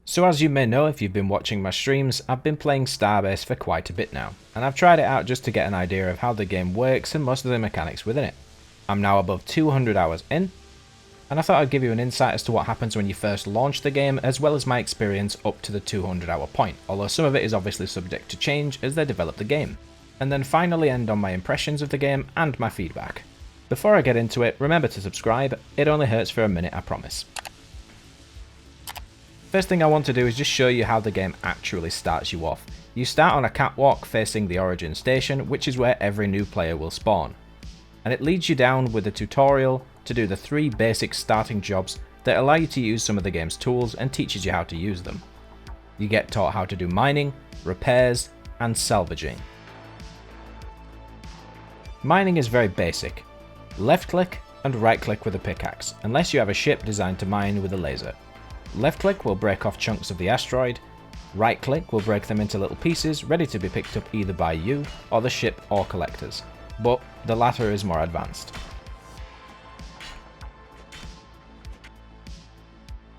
So as you may know if you've been watching my streams, I've been playing Starbase for quite a bit now, and I've tried it out just to get an idea of how the game works and most of the mechanics within it. I'm now above 200 hours in, and I thought I'd give you an insight as to what happens when you first launch the game, as well as my experience up to the 200 hour point, although some of it is obviously subject to change as they develop the game. And then finally end on my impressions of the game and my feedback. Before I get into it, remember to subscribe, it only hurts for a minute, I promise. First thing I want to do is just show you how the game actually starts you off. You start on a catwalk facing the origin station, which is where every new player will spawn. And it leads you down with a tutorial to do the 3 basic starting jobs that allow you to use some of the game's tools and teaches you how to use them. You get taught how to do mining, repairs, and salvaging. Mining is very basic. Left click and right click with a pickaxe, unless you have a ship designed to mine with a laser. Left click will break off chunks of the asteroid, right click will break them into little pieces ready to be picked up either by you or the ship or collectors, but the latter is more advanced.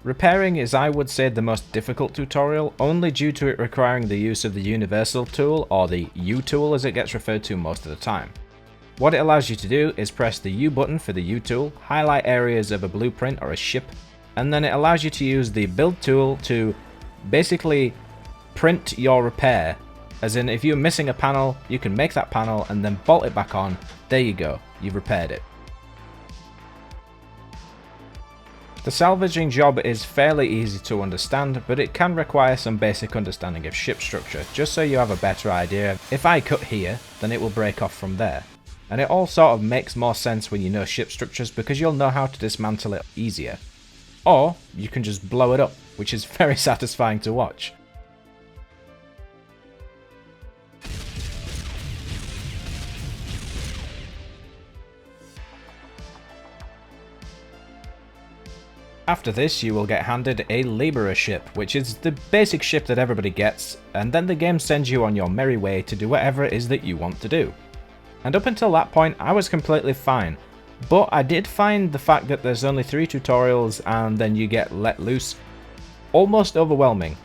Repairing is, I would say, the most difficult tutorial, only due to it requiring the use of the universal tool, or the U tool as it gets referred to most of the time. What it allows you to do is press the U button for the U tool, highlight areas of a blueprint or a ship, and then it allows you to use the build tool to basically print your repair. As in, if you're missing a panel, you can make that panel and then bolt it back on. There you go, you've repaired it. The salvaging job is fairly easy to understand, but it can require some basic understanding of ship structure, just so you have a better idea. If I cut here, then it will break off from there. And it all sort of makes more sense when you know ship structures, because you'll know how to dismantle it easier. Or you can just blow it up, which is very satisfying to watch. After this, you will get handed a labourer ship, which is the basic ship that everybody gets, and then the game sends you on your merry way to do whatever it is that you want to do. And up until that point, I was completely fine. But I did find the fact that there's only 3 tutorials and then you get let loose almost overwhelming.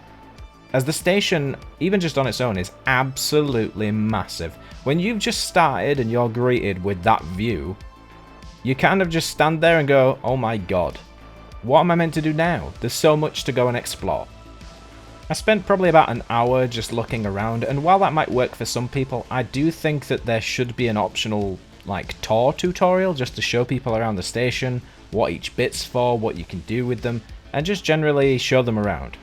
As the station, even just on its own, is absolutely massive. When you've just started and you're greeted with that view, you kind of just stand there and go, oh my god, what am I meant to do now? There's so much to go and explore. I spent probably about an hour just looking around, and while that might work for some people, I do think that there should be an optional tour tutorial just to show people around the station, what each bit's for, what you can do with them, and just generally show them around.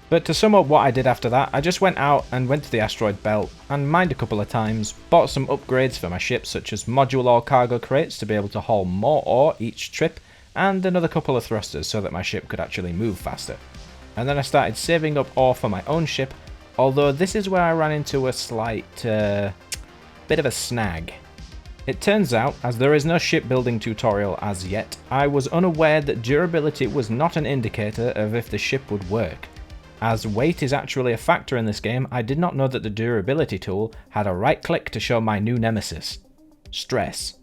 But to sum up what I did after that, I just went out and went to the asteroid belt and mined a couple of times, bought some upgrades for my ship such as module or cargo crates to be able to haul more ore each trip, and another couple of thrusters so that my ship could actually move faster. And then I started saving up ore for my own ship, although this is where I ran into a slight bit of a snag. It turns out, as there is no shipbuilding tutorial as yet, I was unaware that durability was not an indicator of if the ship would work. As weight is actually a factor in this game, I did not know that the durability tool had a right click to show my new nemesis, stress.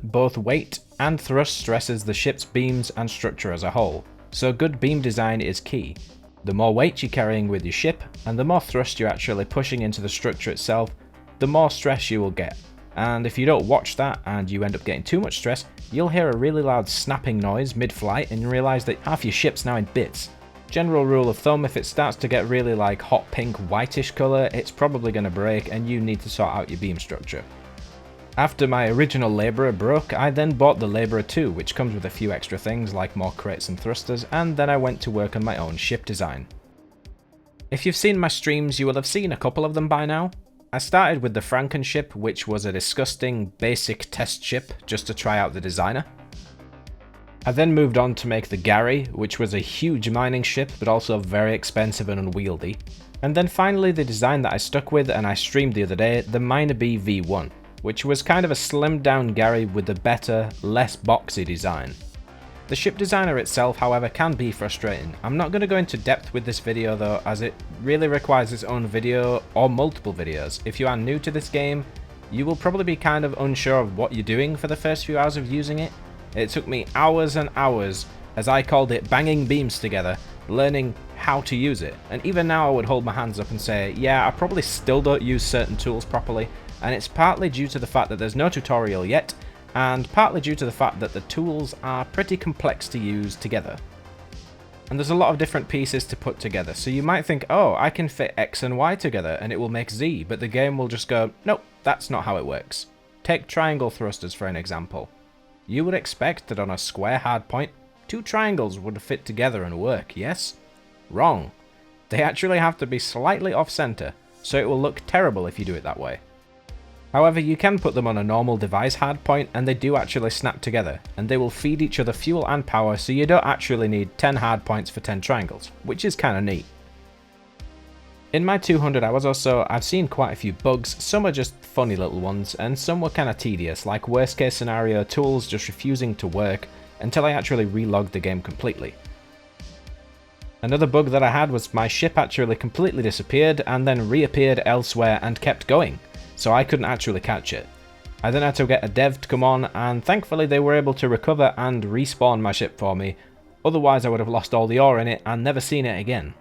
Both weight and thrust stresses the ship's beams and structure as a whole, so good beam design is key. The more weight you're carrying with your ship, and the more thrust you're actually pushing into the structure itself, the more stress you will get. And if you don't watch that and you end up getting too much stress, you'll hear a really loud snapping noise mid-flight and realise that half your ship's now in bits. General rule of thumb, if it starts to get really hot pink whitish colour, it's probably going to break and you need to sort out your beam structure. After my original labourer broke, I then bought the labourer 2, which comes with a few extra things like more crates and thrusters, and then I went to work on my own ship design. If you've seen my streams, you will have seen a couple of them by now. I started with the Franken ship, which was a disgusting basic test ship just to try out the designer. I then moved on to make the Gary, which was a huge mining ship but also very expensive and unwieldy. And then finally the design that I stuck with and I streamed the other day, the Miner B V1, which was kind of a slimmed down Gary with a better, less boxy design. The ship designer itself, however, can be frustrating. I'm not going to go into depth with this video though, as it really requires its own video or multiple videos. If you are new to this game, you will probably be kind of unsure of what you're doing for the first few hours of using it. It took me hours and hours, as I called it, banging beams together, learning how to use it. And even now I would hold my hands up and say, yeah, I probably still don't use certain tools properly, and it's partly due to the fact that there's no tutorial yet, and partly due to the fact that the tools are pretty complex to use together. And there's a lot of different pieces to put together, so you might think, oh, I can fit X and Y together and it will make Z, but the game will just go, nope, that's not how it works. Take triangle thrusters for an example. You would expect that on a square hardpoint, two triangles would fit together and work, yes? Wrong. They actually have to be slightly off-center, so it will look terrible if you do it that way. However, you can put them on a normal device hardpoint and they do actually snap together, and they will feed each other fuel and power, so you don't actually need 10 hardpoints for 10 triangles, which is kinda neat. In my 200 hours or so, I've seen quite a few bugs. Some are just funny little ones, and some were kinda tedious, like worst case scenario tools just refusing to work until I actually relogged the game completely. Another bug that I had was my ship actually completely disappeared and then reappeared elsewhere and kept going, so I couldn't actually catch it. I then had to get a dev to come on, and thankfully they were able to recover and respawn my ship for me, otherwise I would have lost all the ore in it and never seen it again.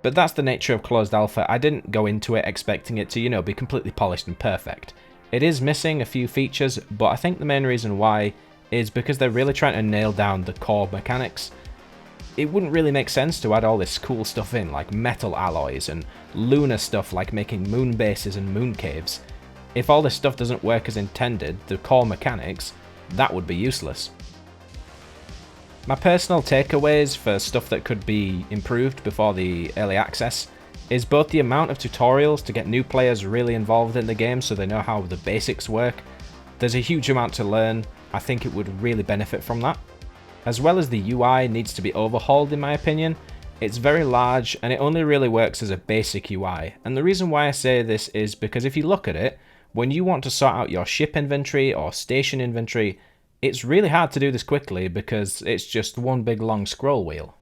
But that's the nature of closed alpha. I didn't go into it expecting it to, be completely polished and perfect. It is missing a few features, but I think the main reason why is because they're really trying to nail down the core mechanics. It wouldn't really make sense to add all this cool stuff in, like metal alloys and lunar stuff like making moon bases and moon caves. If all this stuff doesn't work as intended, the core mechanics, that would be useless. My personal takeaways for stuff that could be improved before the early access is both the amount of tutorials to get new players really involved in the game so they know how the basics work. There's a huge amount to learn. I think it would really benefit from that. As well as the UI needs to be overhauled in my opinion. It's very large and it only really works as a basic UI, and the reason why I say this is because if you look at it, when you want to sort out your ship inventory or station inventory, it's really hard to do this quickly because it's just one big long scroll wheel.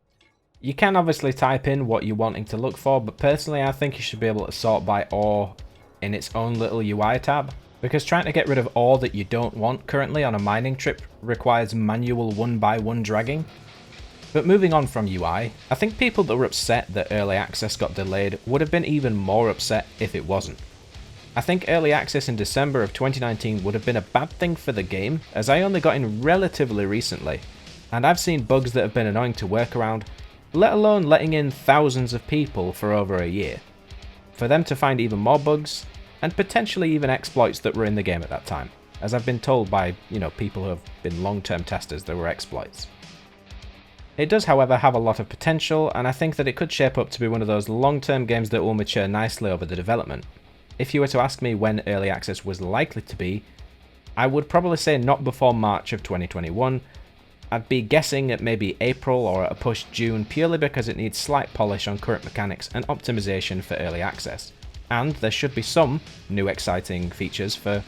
You can obviously type in what you're wanting to look for, but personally I think you should be able to sort by ore in its own little UI tab, because trying to get rid of ore that you don't want currently on a mining trip requires manual one-by-one dragging. But moving on from UI, I think people that were upset that early access got delayed would have been even more upset if it wasn't. I think early access in December of 2019 would have been a bad thing for the game, as I only got in relatively recently, and I've seen bugs that have been annoying to work around, let alone letting in thousands of people for over a year. For them to find even more bugs, and potentially even exploits that were in the game at that time, as I've been told by, people who have been long-term testers there were exploits. It does, however, have a lot of potential, and I think that it could shape up to be one of those long-term games that will mature nicely over the development. If you were to ask me when early access was likely to be, I would probably say not before March of 2021. I'd be guessing at maybe April or at a push June, purely because it needs slight polish on current mechanics and optimization for early access. And there should be some new exciting features for,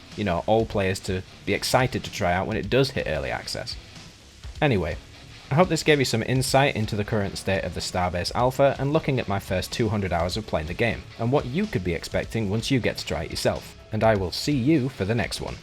all players to be excited to try out when it does hit early access. Anyway, I hope this gave you some insight into the current state of the Starbase Alpha and looking at my first 200 hours of playing the game, and what you could be expecting once you get to try it yourself. And I will see you for the next one.